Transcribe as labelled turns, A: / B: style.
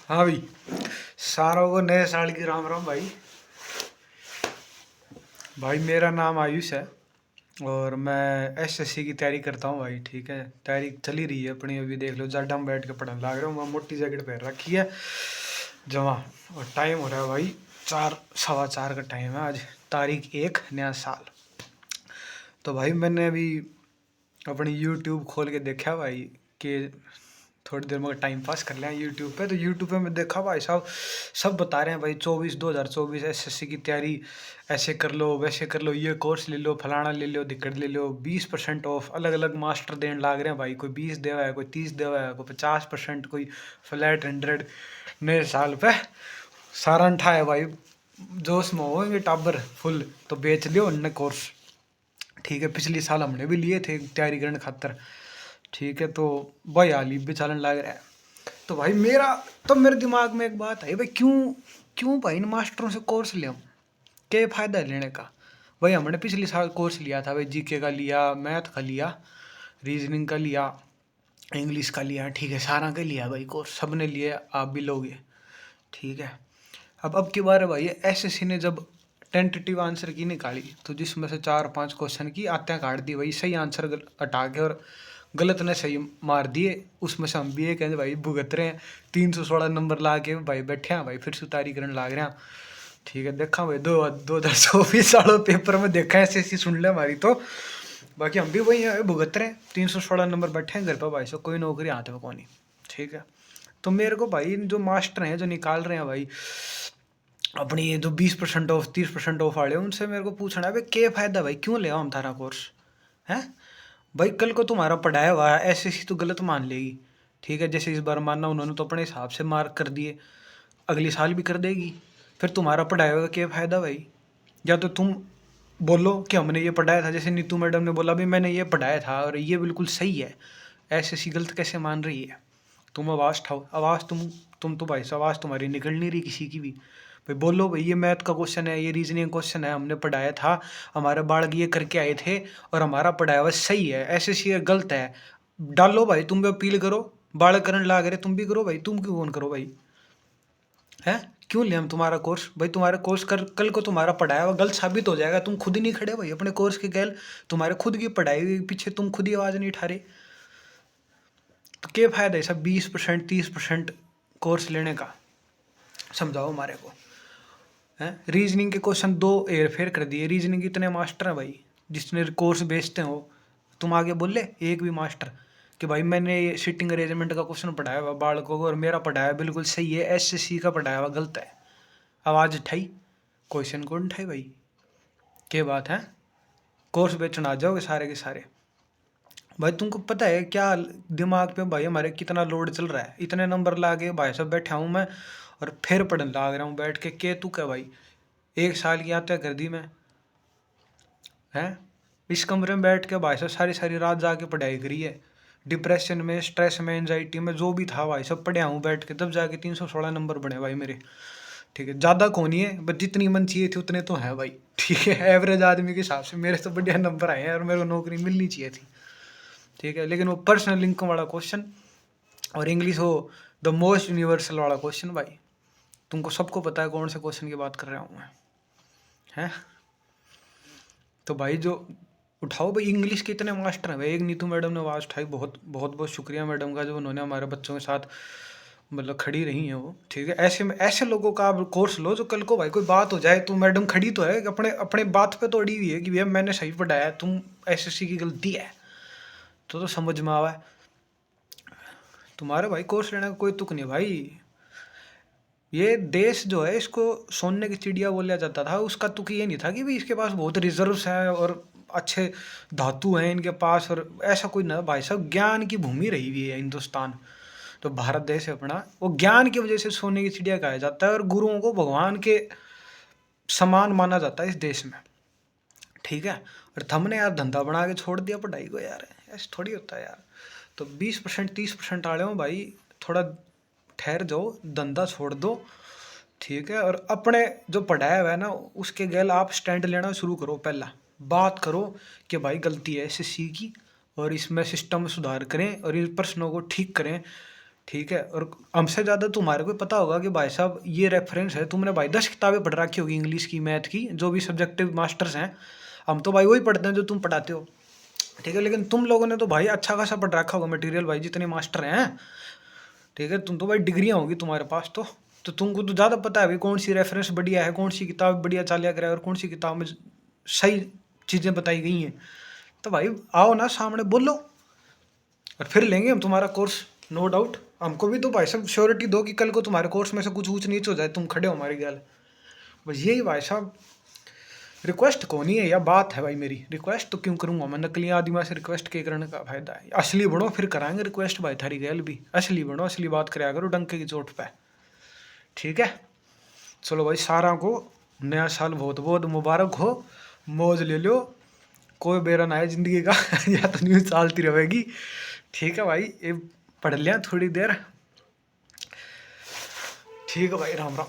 A: हाँ भाई, सारों को नए साल की राम राम भाई। भाई मेरा नाम आयुष है और मैं एसएससी की तैयारी करता हूँ भाई। ठीक है, तैयारी चली रही है अपनी। अभी देख लो, जाडा में बैठ के पढ़ने लग रहा हूँ। मैं मोटी जैकेट पहन रखी है जमा। और टाइम हो रहा है भाई 4, 4:15 का टाइम है। आज तारीख 1, नया साल। तो भाई मैंने अभी अपनी यूट्यूब खोल के देखा भाई कि थोड़ी देर में टाइम पास कर लिया यूट्यूब पे। तो यूट्यूब पे मैं देखा भाई साहब सब बता रहे हैं भाई 2024 एसएससी की तैयारी ऐसे कर लो, वैसे कर लो, ये कोर्स ले लो, फलाना ले लो, दिक्कत ले लो, 20% ऑफ। अलग अलग मास्टर देने लाग रहे हैं भाई। कोई 20 देवा है, कोई 30 देवा है, कोई 50%, कोई फ्लैट 100 नए साल पे। सारा अंठा है भाई। जोश में होंगे टाबर फुल तो बेच लियो उनने कोर्स। ठीक है, पिछले साल हमने भी लिए थे तैयारी करने खातर। ठीक है, तो भाई हाली भी चलन लग रहा है। तो भाई मेरे दिमाग में एक बात है भाई, क्यों क्यों भाई इन मास्टरों से कोर्स ले हम? क्या फ़ायदा है लेने का? भाई हमने पिछले साल कोर्स लिया था भाई, जीके का लिया, मैथ का लिया, रीजनिंग का लिया, इंग्लिश का लिया। ठीक है, सारा का लिया भाई कोर्स, सब ने लिए, आप भी लोगे। ठीक है, अब की बार है भाई एसएससी ने जब टेंटेटिव आंसर की निकाली तो जिसमें से 4-5 क्वेश्चन की आत्या काट दी भाई, सही आंसर हटा के और गलत ने सही मार दिए। उसमें से हम भी ये कहते भाई भुगत रहे हैं। 316 नंबर ला के भाई बैठे हैं भाई, फिर सुतारी करने लाग रहे हैं। ठीक है, देखा भाई 2024 सालों पेपर में देखा है एसएससी सुन ले हमारी तो। बाकी हम भी वही है, भुगत रहे हैं। 316 नंबर बैठे हैं घर पर भाई, सो कोई नौकरी हाथ में कौन नहीं। ठीक है, तो मेरे को भाई जो मास्टर हैं जो निकाल रहे हैं भाई अपनी ये जो 20% ऑफ 30% ऑफ वाले, उनसे मेरे को पूछना है भाई क्या फ़ायदा भाई, क्यों ले हम तारा कोर्स है? भाई कल को तुम्हारा पढ़ाया हुआ है एसएससी तो गलत मान लेगी। ठीक है, जैसे इस बार मानना उन्होंने तो अपने हिसाब से मार्क कर दिए, अगली साल भी कर देगी। फिर तुम्हारा पढ़ाया हुआ क्या फ़ायदा भाई? या तो तुम बोलो कि हमने ये पढ़ाया था, जैसे नीतू मैडम ने बोला भी मैंने ये पढ़ाया था और ये बिल्कुल सही है, एसएससी गलत कैसे मान रही है? तुम आवाज़ उठाओ, आवाज़ तुम तो भाई साहब आवाज़ तुम्हारी निकल नहीं रही किसी की भी। भाई बोलो भाई, ये मैथ का क्वेश्चन है, ये रीजनिंग क्वेश्चन है, हमने पढ़ाया था, हमारे बालक ये करके आए थे और हमारा पढ़ाया हुआ सही है, एसएससी गलत है। डालो भाई, तुम भी अपील करो। बालक करने लाग रहे तुम भी करो भाई, तुम क्यों कौन करो भाई? है, क्यों ले हम तुम्हारा कोर्स भाई? तुम्हारा कोर्स कल को तुम्हारा पढ़ाया हुआ गलत साबित हो जाएगा, तुम खुद ही नहीं खड़े भाई अपने कोर्स के गैल। तुम्हारे खुद की पढ़ाई हुई पीछे तुम खुद ही आवाज़ नहीं उठा रहे। तो क्या फ़ायदा है सब 20% 30% कोर्स लेने का? समझाओ हमारे को। हैं, रीजनिंग के क्वेश्चन 2 हेर फेर कर दिए। रीजनिंग के इतने मास्टर हैं भाई जिसने कोर्स बेचते हो। तुम आगे बोले एक भी मास्टर कि भाई मैंने ये सिटिंग अरेंजमेंट का क्वेश्चन पढ़ाया हुआ बालकों को और मेरा पढ़ाया बिल्कुल सही है, एसएससी का पढ़ाया हुआ गलत है? आवाज़ उठाई? क्वेश्चन कौन उठाई भाई? क्या बात है? कोर्स बेचना आ जाओगे सारे के सारे। भाई तुमको पता है क्या दिमाग पे भाई हमारे कितना लोड चल रहा है? इतने नंबर ला के भाई सब बैठा हूँ मैं और फिर पढ़ने लाग रहा हूँ बैठ के। के तू क्या भाई, 1 साल की यात्रा कर दी मैं। हैं, इस कमरे में बैठ के भाई साहब सारी सारी रात जाके पढ़ाई करी है। डिप्रेशन में, स्ट्रेस में, एंजाइटी में, जो भी था भाई सब पढ़ा हूँ बैठ के, तब जाके 316 नंबर बने भाई मेरे। ठीक है, ज़्यादा कौन ही है, बस जितनी मन चाहिए थी उतने तो हैं भाई। ठीक है, एवरेज आदमी के हिसाब से मेरे तो बढ़िया नंबर आए हैं और मेरे को नौकरी मिलनी चाहिए थी। ठीक है, लेकिन वो पर्सनल इनकम वाला क्वेश्चन और इंग्लिश हो द मोस्ट यूनिवर्सल वाला क्वेश्चन भाई, तुमको सबको पता है कौन से क्वेश्चन की बात कर रहा हूँ मैं। हैं, तो भाई जो उठाओ भाई, इंग्लिश के इतने मास्टर हैं भाई। एक नीतू मैडम ने आवाज़ उठाई, बहुत बहुत बहुत शुक्रिया मैडम का जो उन्होंने हमारे बच्चों के साथ मतलब खड़ी रही हैं वो। ठीक है, ऐसे में ऐसे लोगों का आप कोर्स लो जो कल को भाई कोई बात हो जाए तो मैडम खड़ी तो है, अपने अपने बात पे तो अड़ी हुई है कि भैया मैंने सही पढ़ाया, तुम एसएससी की गलती है। तो समझ में आवा है तुम्हारे भाई कोर्स लेने का कोई तुक नहीं भाई। ये देश जो है इसको सोने की चिड़िया बोला जाता था, उसका तुक ये नहीं था कि भाई इसके पास बहुत रिजर्व्स हैं और अच्छे धातु हैं इनके पास और ऐसा कोई ना भाई साहब। ज्ञान की भूमि रही हुई है हिंदुस्तान, तो भारत देश है अपना, वो ज्ञान की वजह से सोने की चिड़िया कहा जाता है और गुरुओं को भगवान के समान माना जाता है इस देश में। ठीक है, और हमने यार धंधा बना के छोड़ दिया पढ़ाई को यार, ऐसा थोड़ी होता है यार। तो 20% 30% वाले हो भाई, थोड़ा ठहर जाओ, धंधा छोड़ दो। ठीक है, और अपने जो पढ़ाया हुआ है ना उसके गैल आप स्टैंड लेना शुरू करो। पहला बात करो कि भाई गलती है एसएससी की और इसमें सिस्टम में सुधार करें और इन प्रश्नों को ठीक करें। ठीक है। और हमसे ज़्यादा तुम्हारे को पता होगा कि भाई साहब ये रेफरेंस है, तुमने भाई 10 किताबें पढ़ रखी होगी इंग्लिश की, मैथ की, जो भी सब्जेक्टिव मास्टर्स हैं। हम तो भाई वही पढ़ते हैं जो तुम पढ़ाते हो, ठीक है। लेकिन तुम लोगों ने तो भाई अच्छा खासा पढ़ रखा होगा मटेरियल भाई, जितने मास्टर हैं, ठीक है। तुम तो भाई डिग्रियाँ होगी तुम्हारे पास, तो तुमको तो ज़्यादा पता है भाई कौन सी रेफरेंस बढ़िया है, कौन सी किताब बढ़िया चालिया करे और कौन सी किताब में सही चीज़ें बताई गई हैं। तो भाई आओ ना सामने बोलो, और फिर लेंगे हम तुम्हारा कोर्स, नो डाउट। हमको भी तो भाई साहब श्योरिटी दो कि कल को तुम्हारे कोर्स में से कुछ ऊंच नीच हो जाए, तुम खड़े हो हमारी गल। बस यही भाई साहब रिक्वेस्ट कौन ही है या बात है भाई मेरी। रिक्वेस्ट तो क्यों करूँगा मैं, नकली आदमी से रिक्वेस्ट के करने का फायदा है। असली बनो फिर कराएंगे रिक्वेस्ट भाई, थारी गैल भी असली बनो, असली बात कराया करो डंके की चोट पे, ठीक है। चलो भाई सारा को नया साल बहुत बहुत मुबारक हो, मौज ले लो, कोई बेरा ना है जिंदगी का या तो न्यूज़ चलती रहेगी, ठीक है भाई। ये पढ़ लिया थोड़ी देर, ठीक है भाई, राम राम।